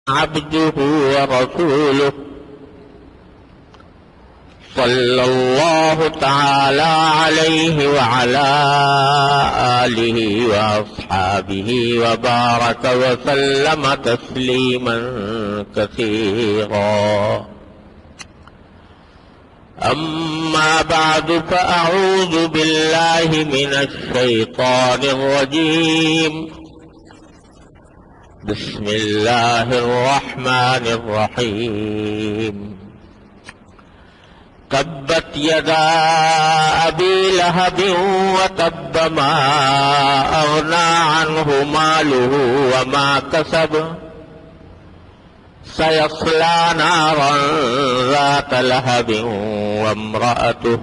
عبده ورسوله صلى الله تعالى عليه وعلى آله وأصحابه وبارك وسلم تسليما كثيرا. أما بعد فأعوذ بالله من الشيطان الرجيم. بسم الله الرحمن الرحيم. تبت يدا أبي لهب وتب ما أغنى عنه ماله وما كسب سيصلى نارا ذات لهب وامرأته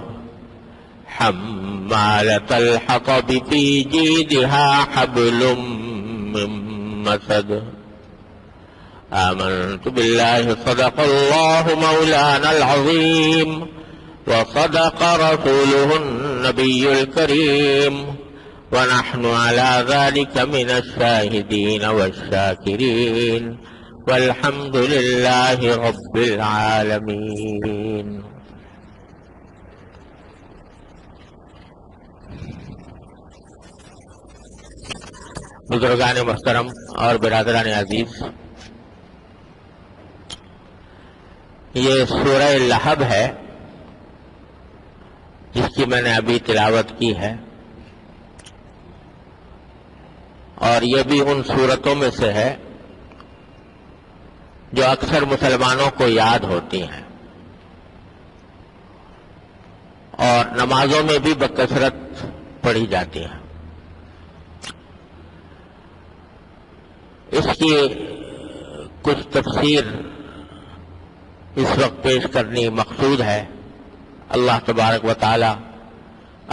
حمالة الحطب في جيدها حبل من مسد. آمنت بالله صدق الله مولانا العظيم وصدق رسوله النبي الكريم ونحن على ذلك من الشاهدين والشاكرين والحمد لله رب العالمين. بزرگان محترم اور برادران عزیز، یہ سورہ لہب ہے جس کی میں نے ابھی تلاوت کی ہے، اور یہ بھی ان سورتوں میں سے ہے جو اکثر مسلمانوں کو یاد ہوتی ہیں اور نمازوں میں بھی بکثرت پڑھی جاتی ہیں. اس کی کچھ تفسیر اس وقت پیش کرنی مقصود ہے. اللہ تبارک و تعالی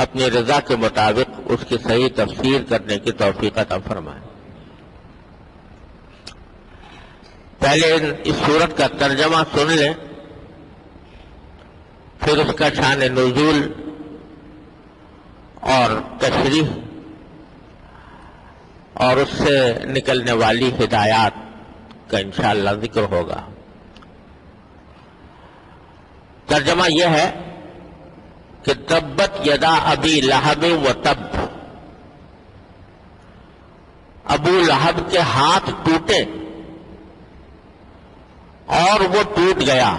اپنی رضا کے مطابق اس کی صحیح تفسیر کرنے کی توفیق عطا فرمائے. پہلے اس سورت کا ترجمہ سن لیں، پھر اس کا شان نزول اور تشریح اور اس سے نکلنے والی ہدایات کا انشاءاللہ ذکر ہوگا. ترجمہ یہ ہے کہ تبت یدا ابی لہب و تب، ابو لہب کے ہاتھ ٹوٹے اور وہ ٹوٹ گیا.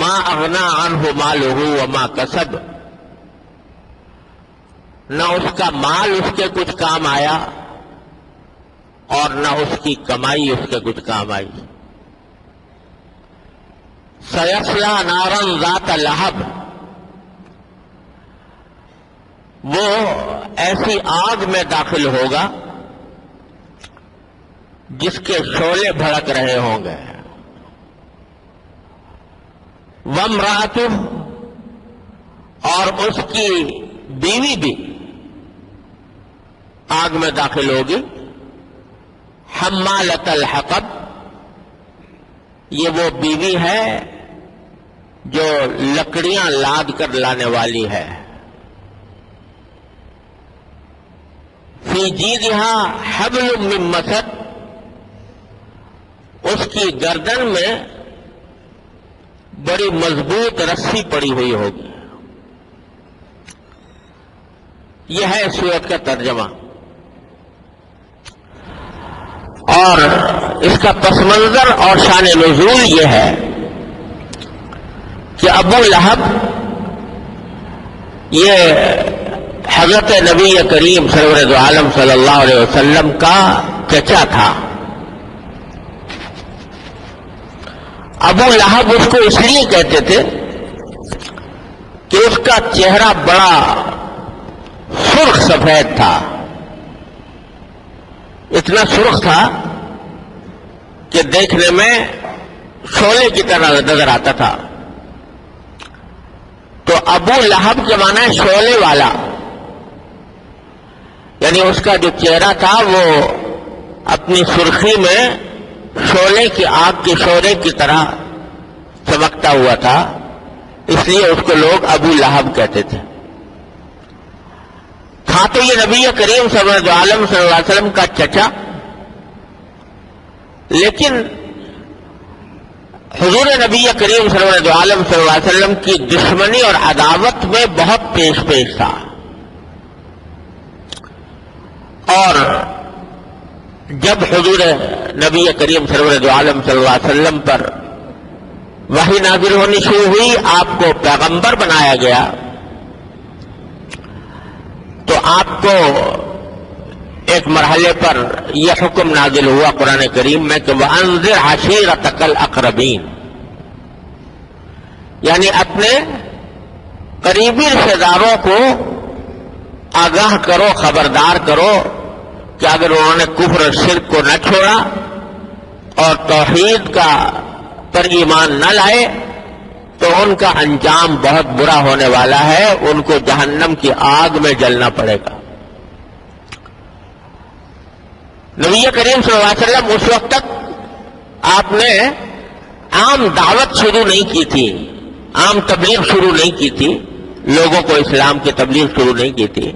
ما اغنا عنہ مالہ وما کسب، نہ اس کا مال اس کے کچھ کام آیا اور نہ اس کی کمائی اس کے کچھ کام آئی. سیصلی نارا ذات لہب، وہ ایسی آگ میں داخل ہوگا جس کے شعلے بھڑک رہے ہوں گے. وامرأتہ، اور اس کی بیوی بھی آگ میں داخل ہوگی. حمالۃ الحطب، یہ وہ بیوی ہے جو لکڑیاں لاد کر لانے والی ہے. فی جیدہا حبل من مسد، اس کی گردن میں بڑی مضبوط رسی پڑی ہوئی ہوگی. یہ ہے سورت کا ترجمہ. اور اس کا پس منظر اور شان نزول یہ ہے کہ ابو لہب یہ حضرت نبی کریم سرور دو عالم صلی اللہ علیہ وسلم کا چچا تھا. ابو لہب اس کو اس لیے کہتے تھے کہ اس کا چہرہ بڑا سرخ سفید تھا. اتنا سرخ تھا کہ دیکھنے میں شعلے کی طرح نظر آتا تھا. تو ابو لہب کے معنی ہے شعلے والا، یعنی اس کا جو چہرہ تھا وہ اپنی سرخی میں شعلے کی آگ کے شعلے کی طرح چمکتا ہوا تھا، اس لیے اس کو لوگ ابو لہب کہتے تھے. تھا تو یہ نبی کریم صلی اللہ علیہ وسلم کا چچا، لیکن حضور نبی کریم صلی اللہ علیہ وسلم کی دشمنی اور عداوت میں بہت پیش تھا، اور جب حضور نبی کریم صلی اللہ علیہ وسلم پر وحی نازل ہونی شروع ہوئی، آپ کو پیغمبر بنایا گیا، تو آپ کو ایک مرحلے پر یہ حکم نازل ہوا قرآن کریم میں کہ وَأَنذِرْ عَشِيرَتَكَ الْأَقْرَبِينَ، یعنی اپنے قریبی رشتہ داروں کو آگاہ کرو، خبردار کرو کہ اگر انہوں نے کفر اور شرک کو نہ چھوڑا اور توحید کا پر ایمان نہ لائے تو ان کا انجام بہت برا ہونے والا ہے، ان کو جہنم کی آگ میں جلنا پڑے گا۔ نبی کریم صلی اللہ علیہ وسلم اس وقت تک آپ نے عام دعوت شروع نہیں کی تھی، عام تبلیغ شروع نہیں کی تھی، لوگوں کو اسلام کی تبلیغ شروع نہیں کی تھی،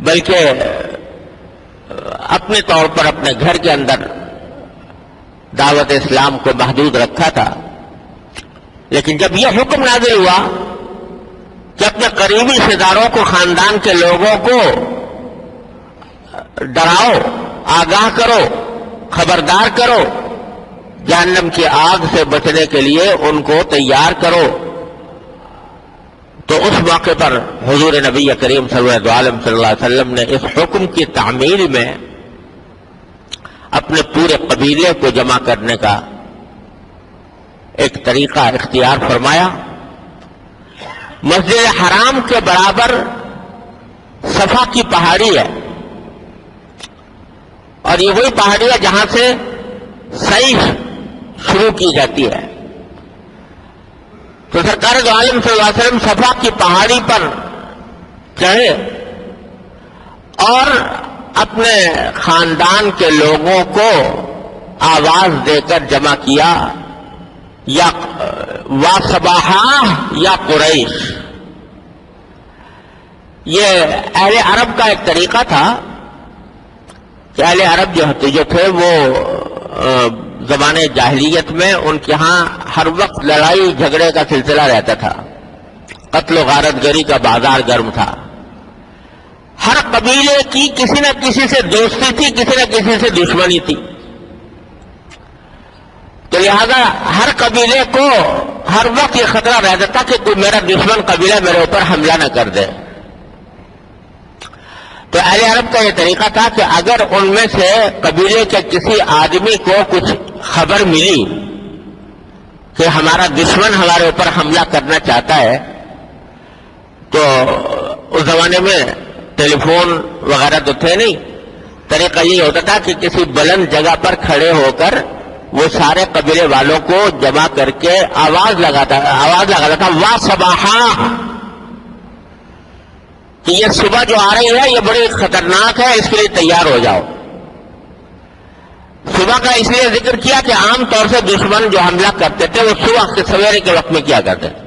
بلکہ اپنے طور پر اپنے گھر کے اندر دعوت اسلام کو محدود رکھا تھا۔ لیکن جب یہ حکم نازل ہوا کہ اپنے قریبی رشتہ داروں کو، خاندان کے لوگوں کو ڈراؤ، آگاہ کرو، خبردار کرو، جہنم کی آگ سے بچنے کے لیے ان کو تیار کرو، تو اس موقع پر حضور نبی کریم صلی اللہ علیہ وسلم نے اس حکم کی تعمیل میں اپنے پورے قبیلے کو جمع کرنے کا ایک طریقہ اختیار فرمایا۔ مسجد حرام کے برابر صفا کی پہاڑی ہے، اور یہ وہی پہاڑی ہے جہاں سے سعی شروع کی جاتی ہے۔ تو سرکار دو عالم صلی اللہ علیہ وسلم صفا کی پہاڑی پر چڑھے اور اپنے خاندان کے لوگوں کو آواز دے کر جمع کیا، یا وَصَبَاحَا یا قریش۔ یہ اہل عرب کا ایک طریقہ تھا کہ اہل عرب جو تھے وہ زمانے جاہلیت میں ان کے ہاں ہر وقت لڑائی جھگڑے کا سلسلہ رہتا تھا، قتل و غارت گری کا بازار گرم تھا، ہر قبیلے کی کسی نہ کسی سے دوستی تھی، کسی نہ کسی سے دشمنی تھی، تو لہذا ہر قبیلے کو ہر وقت یہ خطرہ رہتا تھا کہ کوئی میرا دشمن قبیلہ میرے اوپر حملہ نہ کر دے۔ تو اہل عرب کا یہ طریقہ تھا کہ اگر ان میں سے قبیلے کے کسی آدمی کو کچھ خبر ملی کہ ہمارا دشمن ہمارے اوپر حملہ کرنا چاہتا ہے، تو اس زمانے میں ٹیلی فون وغیرہ تو تھے نہیں، طریقہ یہ ہوتا تھا کہ کسی بلند جگہ پر کھڑے ہو کر وہ سارے قبیلے والوں کو جمع کر کے آواز لگاتا تھا وَصَبَاحَا، کہ یہ صبح جو آ رہی ہے یہ بڑی خطرناک ہے، اس کے لیے تیار ہو جاؤ۔ صبح کا اس لیے ذکر کیا کہ عام طور سے دشمن جو حملہ کرتے تھے وہ صبح کے سویرے کے وقت میں کیا کرتے تھے،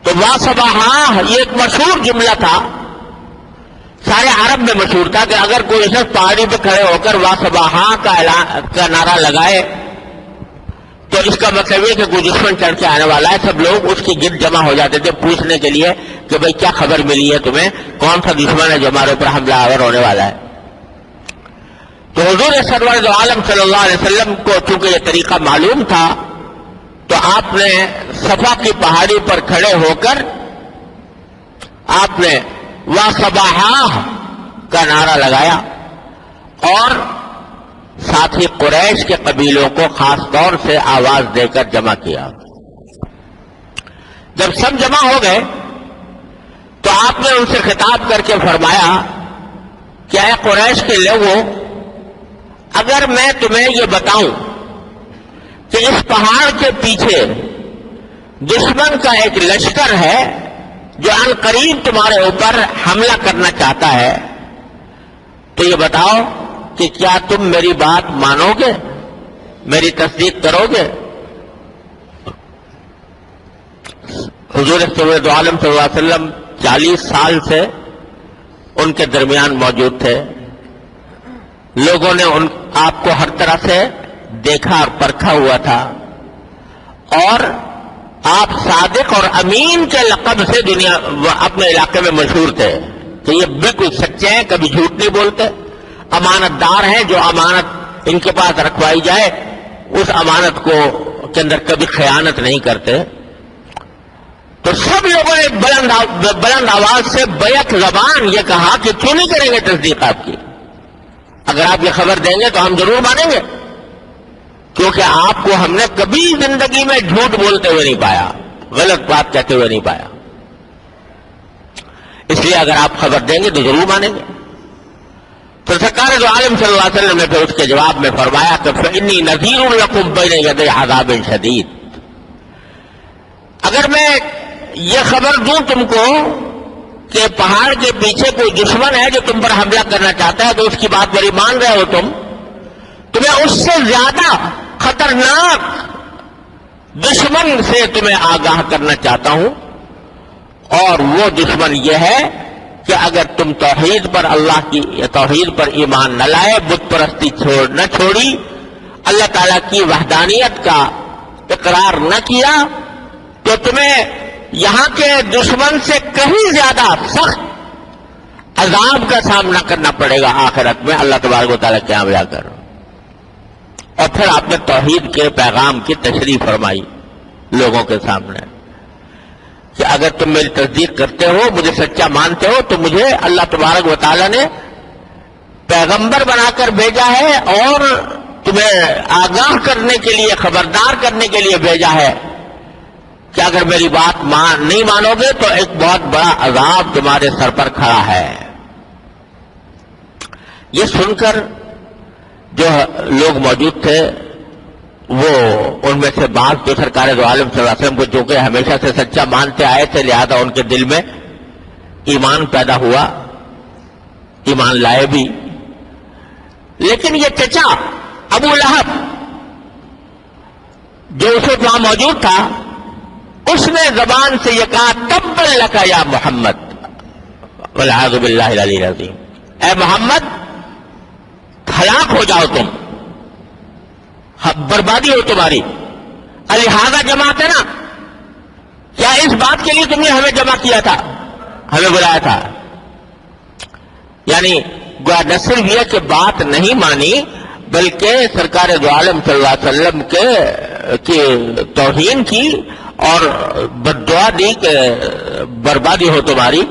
تو وَصَبَاحَا یہ ایک مشہور جملہ تھا، سارے عرب میں مشہور تھا کہ اگر کوئی شخص پہاڑی پہ کھڑے ہو کر وَصَبَاحَا کا نعرہ لگائے تو اس کا مطلب یہ کہ کوئی دشمن چڑھ کے آنے والا ہے۔ سب لوگ اس کی گرد جمع ہو جاتے تھے پوچھنے کے لیے کہ بھئی کیا خبر ملی ہے تمہیں، کون سا دشمن ہے جو ہمارے اوپر حملہ آور ہونے والا ہے۔ تو حضور سرور دو عالم صلی اللہ علیہ وسلم کو چونکہ یہ طریقہ معلوم تھا تو آپ نے صفا کی پہاڑی پر کھڑے ہو کر آپ نے وَصَبَاحَا کا نعرہ لگایا، اور ساتھ ہی قریش کے قبیلوں کو خاص طور سے آواز دے کر جمع کیا۔ جب سب جمع ہو گئے تو آپ نے ان سے خطاب کر کے فرمایا کہ اے قریش کے لوگوں، اگر میں تمہیں یہ بتاؤں کہ اس پہاڑ کے پیچھے دشمن کا ایک لشکر ہے جو ان قریب تمہارے اوپر حملہ کرنا چاہتا ہے، تو یہ بتاؤ کہ کیا تم میری بات مانو گے، میری تصدیق کرو گے؟ حضور صلی اللہ علیہ وسلم 40 سال سے ان کے درمیان موجود تھے، لوگوں نے آپ کو ہر طرح سے دیکھا اور پرکھا ہوا تھا، اور آپ صادق اور امین کے لقب سے اپنے علاقے میں مشہور تھے کہ یہ بالکل سچے ہیں، کبھی جھوٹ نہیں بولتے، امانت دار ہیں، جو امانت ان کے پاس رکھوائی جائے اس امانت کے اندر کبھی خیانت نہیں کرتے۔ تو سب لوگوں نے بلند آواز سے بیک زبان یہ کہا کہ کیوں نہیں کریں گے تصدیق آپ کی، اگر آپ یہ خبر دیں گے تو ہم ضرور مانیں گے، کیونکہ آپ کو ہم نے کبھی زندگی میں جھوٹ بولتے ہوئے نہیں پایا، غلط بات کہتے ہوئے نہیں پایا، اس لیے اگر آپ خبر دیں گے تو ضرور مانیں گے۔ تو سرکار دو عالم صلی اللہ علیہ وسلم نے پھر اس کے جواب میں فرمایا کہ فإنی نذیر لکم بین یدی عذاب شدید، اگر میں یہ خبر دوں تم کو کہ پہاڑ کے پیچھے کوئی دشمن ہے جو تم پر حملہ کرنا چاہتا ہے تو اس کی بات بڑی مان رہے ہو تمہیں اس سے زیادہ خطرناک دشمن سے تمہیں آگاہ کرنا چاہتا ہوں، اور وہ دشمن یہ ہے کہ اگر تم توحید پر اللہ کی توحید پر ایمان نہ لائے، بت پرستی نہ چھوڑی، اللہ تعالیٰ کی وحدانیت کا اقرار نہ کیا، تو تمہیں یہاں کے دشمن سے کہیں زیادہ سخت عذاب کا سامنا کرنا پڑے گا آخرت میں اللہ تبارک و تعالیٰ کے یہاں جا کر۔ اور پھر آپ نے توحید کے پیغام کی تشریح فرمائی لوگوں کے سامنے کہ اگر تم میری تصدیق کرتے ہو، مجھے سچا مانتے ہو، تو مجھے اللہ تبارک و تعالیٰ نے پیغمبر بنا کر بھیجا ہے اور تمہیں آگاہ کرنے کے لیے، خبردار کرنے کے لیے بھیجا ہے کہ اگر میری بات نہیں مانو گے تو ایک بہت بڑا عذاب تمہارے سر پر کھڑا ہے۔ یہ سن کر جو لوگ موجود تھے وہ ان میں سے بعض جو سرکار دو عالم صلی اللہ علیہ وسلم کو جو کہ ہمیشہ سے سچا مانتے آئے تھے، لہذا ان کے دل میں ایمان پیدا ہوا، ایمان لائے بھی، لیکن یہ چچا ابو لہب جو اس وقت وہاں موجود تھا، اس نے زبان سے یہ کہا تبا لک یا محمد والعیاذ باللہ العلی العظیم، اے محمد ہلاک ہو جاؤ تم، بربادی ہو تمہاری، لہذا جماعت ہے نا، کیا اس بات کے لیے تم نے ہمیں جمع کیا تھا، ہمیں بلایا تھا؟ یعنی گویا نہ صرف یہ کہ بات نہیں مانی بلکہ سرکار دو عالم صلی اللہ علیہ وسلم کی توہین کی اور بددعا دی کہ بربادی ہو تمہاری۔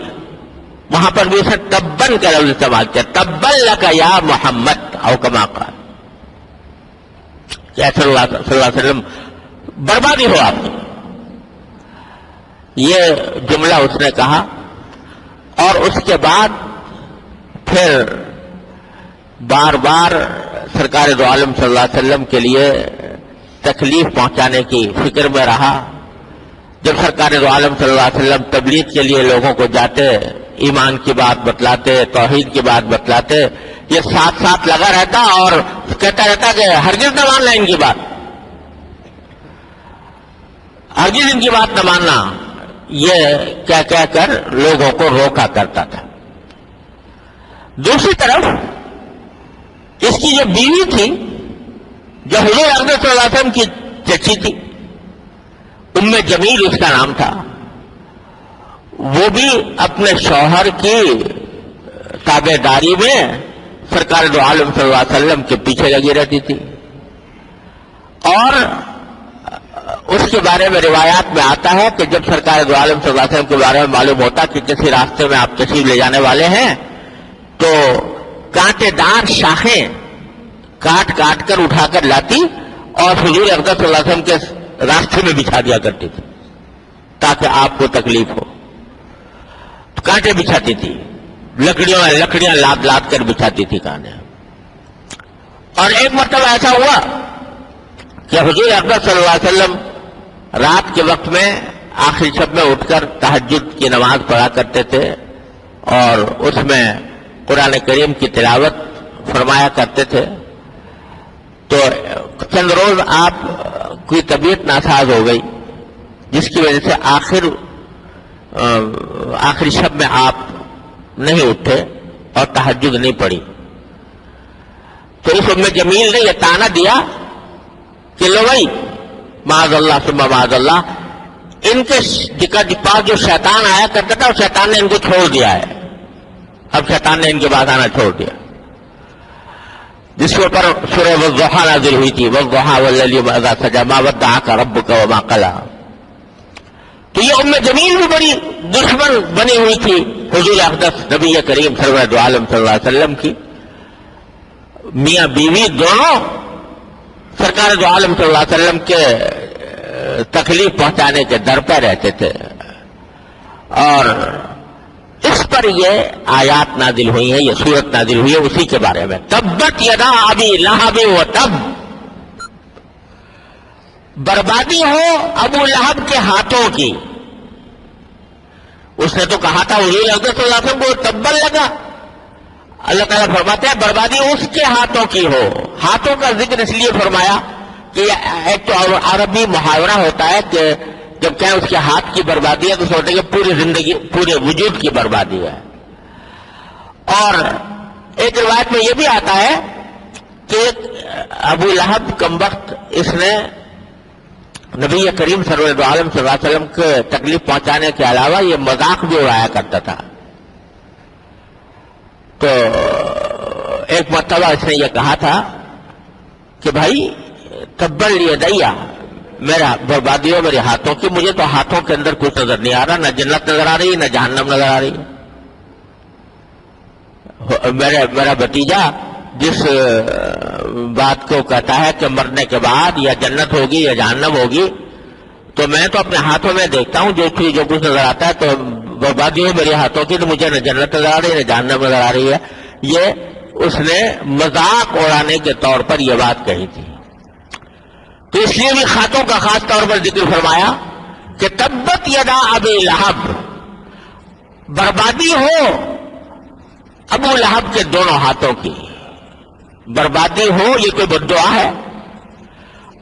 وہاں پر بھی اسے تبن کا لفظ استعمال کیا، تبن لک یا محمد او کما قال، کہ صلی اللہ علیہ وسلم بربادی ہو آپ کی، یہ جملہ اس نے کہا۔ اور اس کے بعد پھر بار بار سرکار دو عالم صلی اللہ علیہ وسلم کے لیے تکلیف پہنچانے کی فکر میں رہا۔ جب سرکار دو عالم صلی اللہ علیہ وسلم تبلیغ کے لیے لوگوں کو جاتے، ایمان کی بات بتلاتے، توحید کی بات بتلاتے، یہ ساتھ ساتھ لگا رہتا اور کہتا رہتا کہ ہرگز نہ ماننا ان کی بات، ہرگز ان کی بات نہ ماننا، یہ کہہ کر لوگوں کو روکا کرتا تھا۔ دوسری طرف اس کی جو بیوی تھی، جو حضور اقدس صلی اللہ علیہ وسلم کی چچی تھی، ام جمیل اس کا نام تھا، وہ بھی اپنے شوہر کی تابع داری میں سرکار دو عالم صلی اللہ علیہ وسلم کے پیچھے لگی رہتی تھی۔ اور اس کے بارے میں روایات میں آتا ہے کہ جب سرکار دو عالم صلی اللہ علیہ وسلم کے بارے میں معلوم ہوتا کہ کسی راستے میں آپ تشریف لے جانے والے ہیں تو کانٹے دار شاخیں کاٹ کاٹ کر اٹھا کر لاتی اور حضور اقدس صلی اللہ علیہ وسلم کے راستے میں بچھا دیا کرتی تھی تاکہ آپ کو تکلیف ہو۔ تو کانٹے بچھاتی تھی، لکڑیاں لاد لاد کر بچھاتی تھی کانٹے۔ اور ایک مرتبہ ایسا ہوا کہ حضور اقدس صلی اللہ علیہ وسلم رات کے وقت میں آخری شب میں اٹھ کر تہجد کی نماز پڑھا کرتے تھے اور اس میں قرآن کریم کی تلاوت فرمایا کرتے تھے۔ تو چند روز آپ کی طبیعت ناساز ہو گئی، جس کی وجہ سے آخری شب میں آپ نہیں اٹھے اور تہجد نہیں پڑھی۔ تو اس ام جمیل نے یہ تانا دیا کہ لو بھائی معاذ اللہ ثم معاذ اللہ، ان کے پاس جو شیطان آیا کرتا تھا، شیطان نے ان کو چھوڑ دیا ہے، اب شیطان نے ان کے بعد آنا چھوڑ دیا، جس کے اوپر سورہ والضحیٰ نازل ہوئی تھی، والضحیٰ واللیل اذا سجی ما ودعک ربک وما قلی۔ تو یہ ام جمیل بھی بڑی دشمن بنی ہوئی تھی حضور اقدس نبی کریم سرور دو عالم صلی اللہ علیہ وسلم کی، میاں بیوی دونوں سرکار دو عالم صلی اللہ علیہ وسلم کے تکلیف پہنچانے کے در پہ رہتے تھے، اور اس پر یہ آیات نازل ہوئی ہیں، یہ سورت نازل ہوئی ہے اسی کے بارے میں، تبت یدا ابی لہب و تب، بربادی ہو ابو لہب کے ہاتھوں کی۔ اس نے تو کہا تھا حضور اقدس صلی اللہ علیہ وسلم کو تبن لگا، اللہ تعالیٰ فرماتے ہیں بربادی اس کے ہاتھوں کی ہو۔ ہاتھوں کا ذکر اس لیے فرمایا کہ ایک تو عربی محاورہ ہوتا ہے کہ جب کہیں اس کے ہاتھ کی بربادی ہے تو سوچتے کہ پوری زندگی پورے وجود کی بربادی ہے۔ اور ایک روایت میں یہ بھی آتا ہے کہ ابو لہب کمبخت اس نے نبی کریم سرور دو عالم صلی اللہ علیہ وسلم کو تکلیف پہنچانے کے علاوہ یہ مذاق بھی اڑایا کرتا تھا۔ تو ایک مرتبہ اس نے یہ کہا تھا کہ بھائی تبن لیدیا، میرا بربادی ہو میرے ہاتھوں کی، مجھے تو ہاتھوں کے اندر کچھ نظر نہیں آ رہا، نہ جنت نظر آ رہی نہ جہنم نظر آ رہی۔ میرا بھتیجا جس بات کو کہتا ہے کہ مرنے کے بعد یا جنت ہوگی یا جہنم ہوگی، تو میں تو اپنے ہاتھوں میں دیکھتا ہوں جو کچھ نظر آتا ہے، تو بربادی ہو میرے ہاتھوں کی، تو مجھے نہ جنت نظر آ رہی ہے نہ جہنم نظر آ رہی ہے۔ یہ اس نے مذاق اڑانے کے طور پر یہ بات کہی تھی۔ تو اس لیے بھی ہاتھوں کا خاص طور پر ذکر فرمایا کہ تبت یدا ابی لہب، بربادی ہو ابو لہب کے دونوں ہاتھوں کی، بربادی ہو یہ کوئی بد دعا ہے۔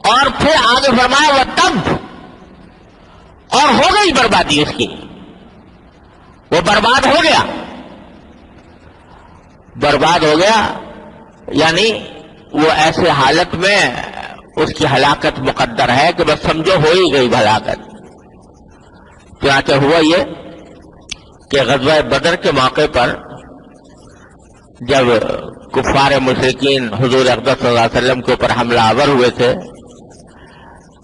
اور پھر آگے فرمایا وہ تب، اور ہو گئی بربادی اس کی، وہ برباد ہو گیا، برباد ہو گیا، یعنی وہ ایسے حالت میں اس کی ہلاکت مقدر ہے کہ بس سمجھو ہو ہی گئی ہلاکت۔ چنانچہ ہوا یہ کہ غزوہ بدر کے موقع پر جب کفار مشرکین حضور اقدس صلی اللہ علیہ وسلم کے اوپر حملہ آور ہوئے تھے،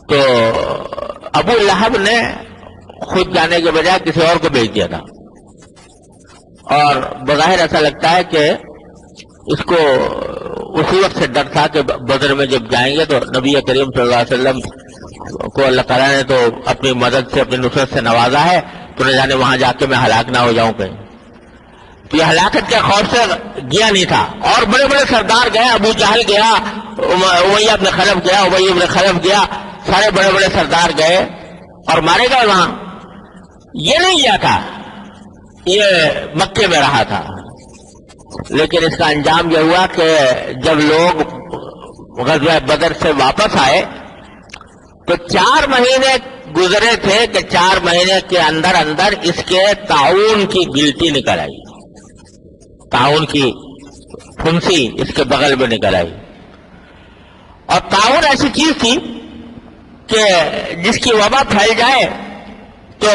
تو ابو لہب نے خود جانے کے بجائے کسی اور کو بھیج دیا تھا، اور بظاہر ایسا لگتا ہے کہ اس کو اسی وقت سے ڈر تھا کہ بدر میں جب جائیں گے تو نبی کریم صلی اللہ علیہ وسلم کو اللہ تعالیٰ نے تو اپنی مدد سے اپنی نصرت سے نوازا ہے، تو نہ جانے وہاں جا کے میں ہلاک نہ ہو جاؤں کہیں۔ تو یہ ہلاکت کے خوف سے گیا نہیں تھا، اور بڑے بڑے سردار گئے، ابو جہل گیا، امیہ بن خلف گیا، ابی بن خلف گیا، سارے بڑے بڑے سردار گئے اور مارے گئے وہاں۔ یہ نہیں گیا تھا، یہ مکے میں رہا تھا، لیکن اس کا انجام یہ ہوا کہ جب لوگ غزوہ بدر سے واپس آئے تو 4 مہینے گزرے تھے کہ 4 مہینے کے اندر اندر اس کے طاعون کی گلٹی نکل آئی، طاعون کی پھنسی اس کے بغل میں نکل آئی۔ اور طاعون ایسی چیز تھی کہ جس کی وبا پھیل جائے تو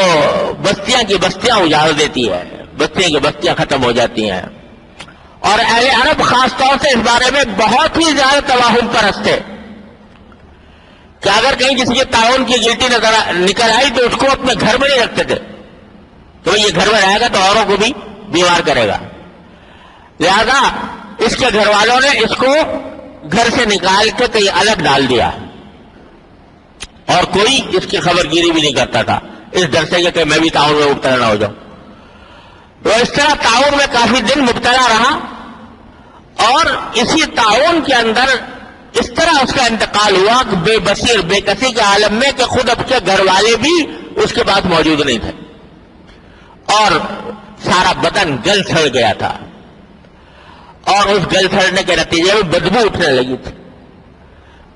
بستیاں کی بستیاں اجاڑ دیتی ہے، بستیاں کی بستیاں ختم ہو جاتی ہیں۔ اور اہل عرب خاص طور سے اس بارے میں بہت ہی زیادہ توہم پرست تھے کہ اگر کہیں کسی کے طاعون کی گلٹی نکل آئی تو اس کو اپنے گھر میں نہیں رکھتے تھے، تو یہ گھر میں رہے گا تو اوروں کو بھی بیمار کرے گا، لہذا اس کے گھر والوں نے اس کو گھر سے نکال کے کہیں الگ ڈال دیا، اور کوئی اس کی خبر گیری بھی نہیں کرتا تھا، اس ڈر سے کہ میں بھی طاعون میں مبتلا نہ ہو جاؤں۔ تو اس طرح طاعون میں کافی دن مبتلا رہا، اور اسی طاعون کے اندر اس طرح اس کا انتقال ہوا کہ بے بصیر بے کسی کے عالم میں کہ خود اب کے گھر والے بھی اس کے پاس موجود نہیں تھے، اور سارا بدن گل سڑ گیا تھا، اور اس گل سڑنے کے نتیجے میں بدبو اٹھنے لگی تھی۔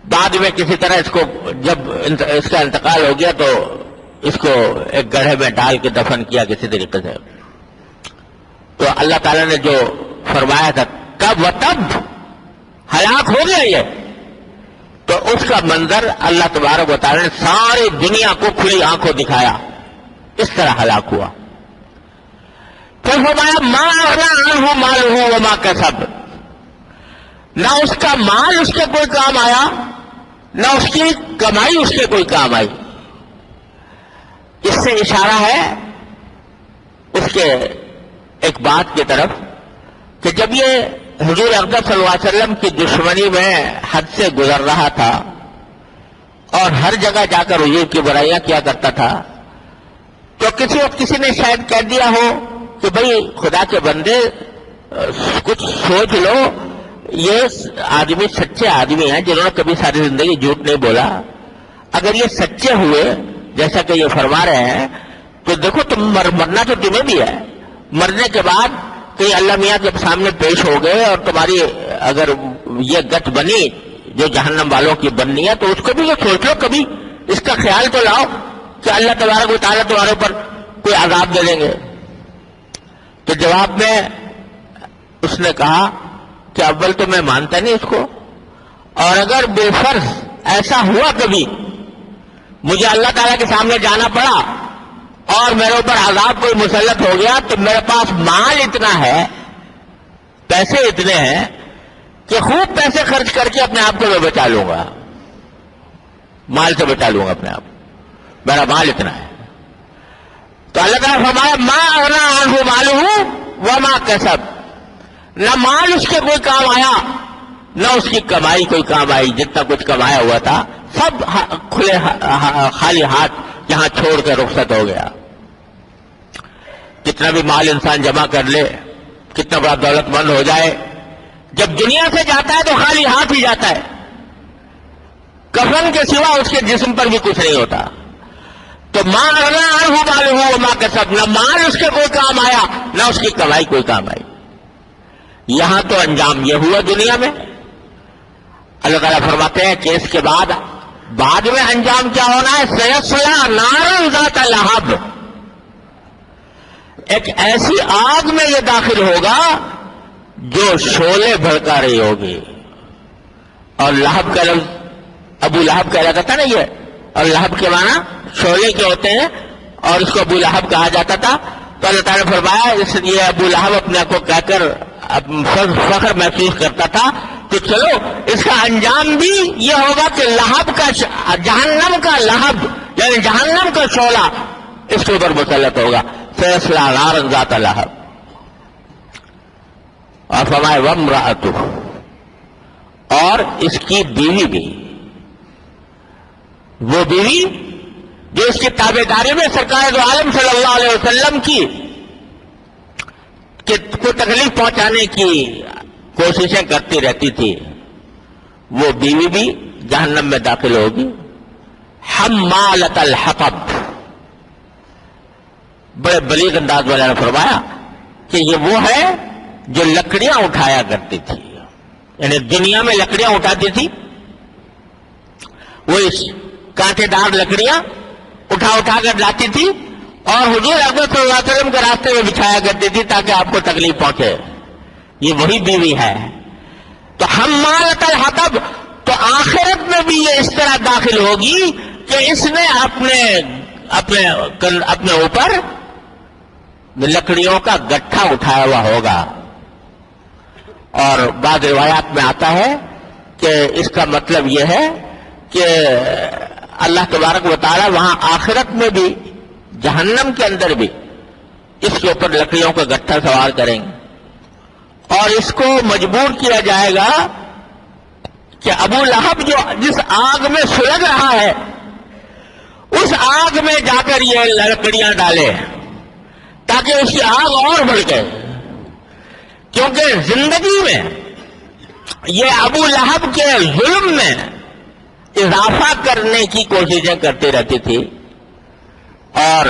بعد میں کسی طرح اس کو جب اس کا انتقال ہو گیا تو اس کو ایک گڑھے میں ڈال کے دفن کیا کسی طریقے سے۔ تو اللہ تعالیٰ نے جو فرمایا تھا تب و تب، ہلاک ہو گیا یہ، تو اس کا منظر اللہ تبارک و تعالی نے ساری دنیا کو کھلی آنکھوں دکھایا، اس طرح ہلاک ہوا۔ پھر فرمایا ما اغنی عنہ مالہ وما کسب، نہ اس کا مال اس کے کوئی کام آیا، نہ اس کی کمائی اس کے کوئی کام آئی۔ اس سے اشارہ ہے اس کے ایک بات کی طرف کہ جب یہ حضور اقدس صلی اللہ علیہ وسلم کی دشمنی میں حد سے گزر رہا تھا اور ہر جگہ جا کر حضور کی برائیاں کیا کرتا تھا، تو کسی وقت کسی نے شاید کہہ دیا ہو کہ بھئی خدا کے بندے کچھ سوچ لو، یہ آدمی سچے آدمی ہیں جنہوں نے کبھی ساری زندگی جھوٹ نہیں بولا، اگر یہ سچے ہوئے جیسا کہ یہ فرما رہے ہیں تو دیکھو تم مرنا تو تمہیں بھی ہے، مرنے کے بعد کہیں اللہ میاں کے سامنے پیش ہو گئے اور تمہاری اگر یہ گت بنی جو جہنم والوں کی بننی ہے تو اس کو بھی یہ سوچ لو، کبھی اس کا خیال تو لاؤ کہ اللہ تبارک و تعالیٰ تمہارے اوپر کوئی عذاب دے دیں گے۔ تو جواب میں اس نے کہا کہ اول تو میں مانتا نہیں اس کو، اور اگر بالفرض ایسا ہوا کبھی مجھے اللہ تعالیٰ کے سامنے جانا پڑا اور میرے اوپر عذاب کوئی مسلط ہو گیا تو میرے پاس مال اتنا ہے، پیسے اتنے ہیں کہ خوب پیسے خرچ کر کے اپنے آپ کو میں بچا لوں گا، مال سے بچا لوں گا اپنے آپ، میرا مال اتنا ہے۔ تو اللہ تعالیٰ فرمایا ما اغنی عنہ مالہ وما کسب، نہ مال اس کے کوئی کام آیا نہ اس کی کمائی کوئی کام آئی، جتنا کچھ کمایا ہوا تھا سب کھلے خالی ہاتھ یہاں چھوڑ کر رخصت ہو گیا۔ کتنا بھی مال انسان جمع کر لے، کتنا بڑا دولت مند ہو جائے، جب دنیا سے جاتا ہے تو خالی ہاتھ ہی جاتا ہے، کفن کے سوا اس کے جسم پر بھی کچھ نہیں ہوتا۔ تو ما اغنی عنہ مالہ وما کسب، نہ مال اس کے کوئی کام آیا نہ اس کی کمائی کوئی کام آئی۔ یہاں تو انجام یہ ہوا دنیا میں، اللہ تعالیٰ فرماتے ہیں کہ اس کے بعد میں انجام کیا ہونا ہے، سیصلی نارا ذات لہب، ایک ایسی آگ میں یہ داخل ہوگا جو شعلے بھڑکا رہی ہوگی۔ اور لہب کا لفظ ابو لہب کہا جاتا تھا نا یہ، اور لہب کے معنی شعلے کے ہوتے ہیں اور اس کو ابو لہب کہا جاتا تھا۔ تو اللہ تعالیٰ نے فرمایا اس لیے ابو لہب اپنے کو کہہ کر فخر محسوس کرتا تھا کہ چلو اس کا انجام بھی یہ ہوگا کہ لہب کا جہنم کا لہب یعنی جہنم کا شعلہ اس کے اوپر مسلط ہوگا، سیصلی نارا ذات لہب۔ اور فرمائے وامرأتہ، اور اس کی بیوی بھی، وہ بیوی جو اس کی تابعداری میں سرکار دو عالم صلی اللہ علیہ وسلم کی کو تکلیف پہنچانے کی کوششیں کرتی رہتی تھی، وہ بیوی بھی جہنم میں داخل ہوگی۔ حمالۃ الحطب، بڑے بلیغ انداز والے نے فرمایا کہ یہ وہ ہے جو لکڑیاں اٹھایا کرتی تھی، یعنی دنیا میں لکڑیاں اٹھاتی تھی، وہ اس کانٹے دار لکڑیاں اٹھا کر لاتی تھی اور حضور اقدس صلی اللہ علیہ وسلم کے راستے میں بچھایا کرتی تھی تاکہ آپ کو تکلیف پہنچے، یہ وہی بیوی ہے۔ تو حمالۃ الحطب، تو آخرت میں بھی یہ اس طرح داخل ہوگی کہ اس نے اپنے اوپر لکڑیوں کا گٹھا اٹھایا ہوا ہوگا۔ اور بعض روایات میں آتا ہے کہ اس کا مطلب یہ ہے کہ اللہ تبارک و تعالی وہاں آخرت میں بھی جہنم کے اندر بھی اس کے اوپر لکڑیوں کا گٹھا سوار کریں گے اور اس کو مجبور کیا جائے گا کہ ابو لہب جو جس آگ میں سلگ رہا ہے اس آگ میں جا کر یہ لکڑیاں ڈالے تاکہ اس کی آگ اور بھڑکے، کیونکہ زندگی میں یہ ابو لہب کے ظلم میں اضافہ کرنے کی کوششیں کرتی رہتی تھی، اور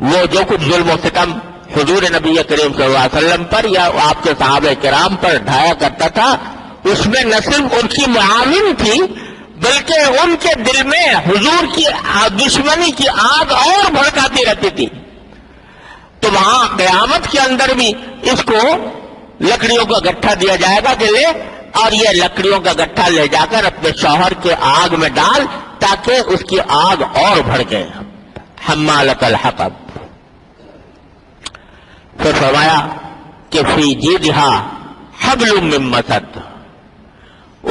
وہ جو کچھ ظلم و ستم حضور نبی کریم صلی اللہ علیہ وسلم پر یا آپ کے صحابہ کرام پر ڈھایا کرتا تھا، اس میں نہ صرف ان کی معاون تھی بلکہ ان کے دل میں حضور کی دشمنی کی آگ اور بھڑکاتی رہتی تھی۔ تو وہاں قیامت کے اندر بھی اس کو لکڑیوں کا گٹھا دیا جائے گا کہ لے اور یہ لکڑیوں کا گٹھا لے جا کر اپنے شوہر کے آگ میں ڈال تاکہ اس کی آگ اور بھڑکے. حمالۃ الحطب. پھر فرمایا کہ فی جیدہا حبل من مسد،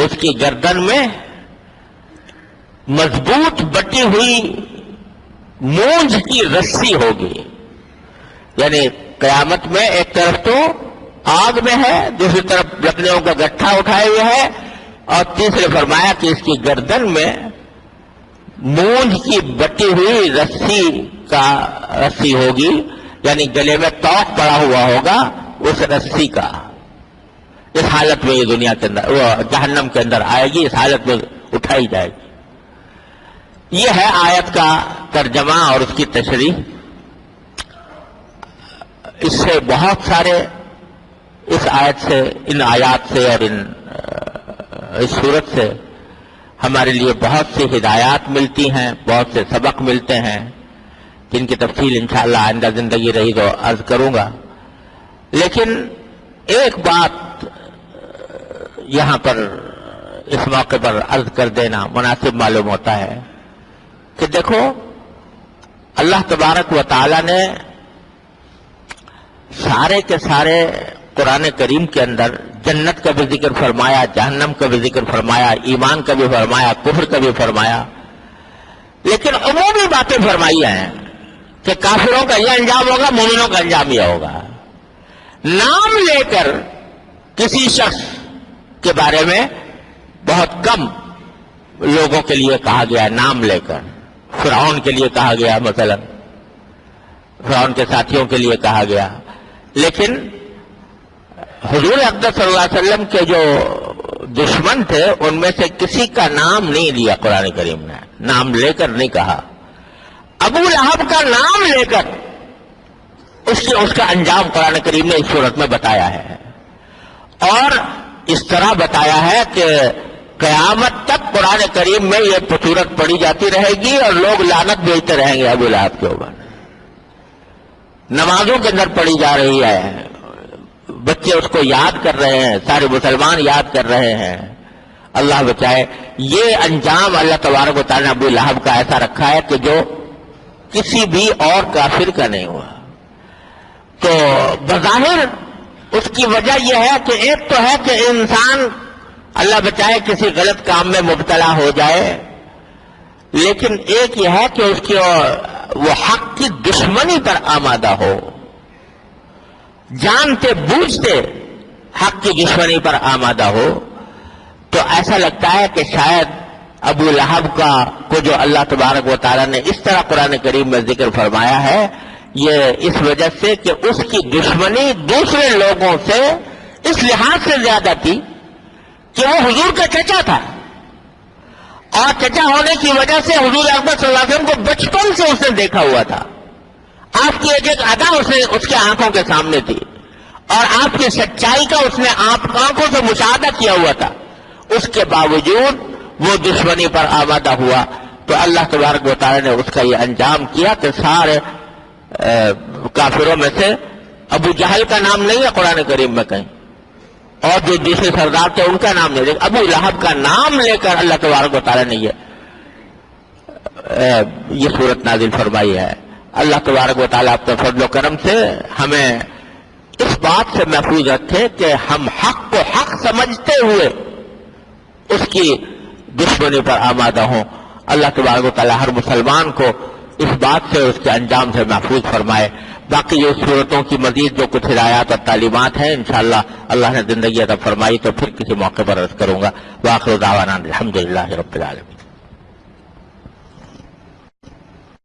اس کی گردن میں مضبوط بٹی ہوئی مونج کی رسی ہوگی. یعنی قیامت میں ایک طرف تو آگ میں ہے، دوسری طرف لکڑیوں کا گٹھا اٹھائے ہوئے ہے، اور تیسرے فرمایا کہ اس کی گردن میں مونج کی بٹی ہوئی رسی ہوگی، یعنی گلے میں توق پڑا ہوا ہوگا اس رسی کا. اس حالت میں یہ دنیا کے اندر، وہ جہنم کے اندر آئے گی، اس حالت میں اٹھائی جائے گی. یہ ہے آیت کا ترجمہ اور اس کی تشریح. اس سے بہت سارے، اس آیت سے، ان آیات سے اور اس صورت سے ہمارے لیے بہت سی ہدایات ملتی ہیں، بہت سے سبق ملتے ہیں، جن کی تفصیل انشاءاللہ آئندہ زندگی رہی تو عرض کروں گا. لیکن ایک بات یہاں پر اس موقع پر عرض کر دینا مناسب معلوم ہوتا ہے کہ دیکھو، اللہ تبارک و تعالی نے سارے کے سارے قرآن کریم کے اندر جنت کا بھی ذکر فرمایا، جہنم کا بھی ذکر فرمایا، ایمان کا بھی فرمایا، کفر کا بھی فرمایا، لیکن عمومی باتیں فرمائی ہیں کہ کافروں کا یہ انجام ہوگا، مومنوں کا انجام یہ ہوگا. نام لے کر کسی شخص کے بارے میں بہت کم لوگوں کے لیے کہا گیا. نام لے کر فرعون کے لیے کہا گیا، مثلا فرعون کے ساتھیوں کے لیے کہا گیا، لیکن حضور اقدس صلی اللہ علیہ وسلم کے جو دشمن تھے ان میں سے کسی کا نام نہیں لیا قرآن کریم نے، نام لے کر نہیں کہا. ابو لہب کا نام لے کر اس کا انجام قرآن کریم نے اس صورت میں بتایا ہے، اور اس طرح بتایا ہے کہ قیامت تک قرآن کریم میں یہ صورت پڑھی جاتی رہے گی اور لوگ لعنت بھیجتے رہیں گے ابو لہب کے اوپر. نمازوں کے اندر پڑھی جا رہی ہے، بچے اس کو یاد کر رہے ہیں، سارے مسلمان یاد کر رہے ہیں. اللہ بچائے. یہ انجام اللہ تبارک و تعالیٰ نے ابو لہب کا ایسا رکھا ہے کہ جو کسی بھی اور کافر کا نہیں ہوا. تو بظاہر اس کی وجہ یہ ہے کہ ایک تو ہے کہ انسان اللہ بچائے کسی غلط کام میں مبتلا ہو جائے، لیکن ایک یہ ہے کہ اس کی وہ حق کی دشمنی پر آمادہ ہو، جانتے بوجھتے حق کی دشمنی پر آمادہ ہو. تو ایسا لگتا ہے کہ شاید ابو لہب کو جو اللہ تبارک و تعالیٰ نے اس طرح قرآن کریم میں ذکر فرمایا ہے، یہ اس وجہ سے کہ اس کی دشمنی دوسرے لوگوں سے اس لحاظ سے زیادہ تھی کہ وہ حضور کا چچا تھا، اور چچا ہونے کی وجہ سے حضور اکبر صلی اللہ علیہ وسلم کو بچپن سے اس نے دیکھا ہوا تھا. آپ کی ایک ادا اس کے آنکھوں کے سامنے تھی، اور آپ کی سچائی کا اس نے آنکھوں سے مشاہدہ کیا ہوا تھا. اس کے باوجود وہ دشمنی پر آمادہ ہوا تو اللہ تبارک و تعالی نے اس کا یہ انجام کیا کہ سارے کافروں میں سے ابو جہل کا نام نہیں ہے قرآن کریم میں کہیں، اور جو دوسرے سردار تھے ان کا نام نہیں، لیکن ابو لہب کا نام لے کر اللہ تبارک و تعالی نے یہ صورت نازل فرمائی ہے. اللہ تبارک و تعالیٰ اپنے فضل و کرم سے ہمیں اس بات سے محفوظ رکھے کہ ہم حق کو حق سمجھتے ہوئے اس کی دشمنی پر آمادہ ہوں. اللہ تبارک و تعالیٰ ہر مسلمان کو اس بات سے اس کے انجام سے محفوظ فرمائے. باقی جو صورتوں کی مزید جو کچھ ہدایات اور تعلیمات ہیں انشاءاللہ اللہ نے زندگی عطا فرمائی تو پھر کسی موقع پر عرض کروں گا. وآخر دعوانا الحمدللہ رب العالمین.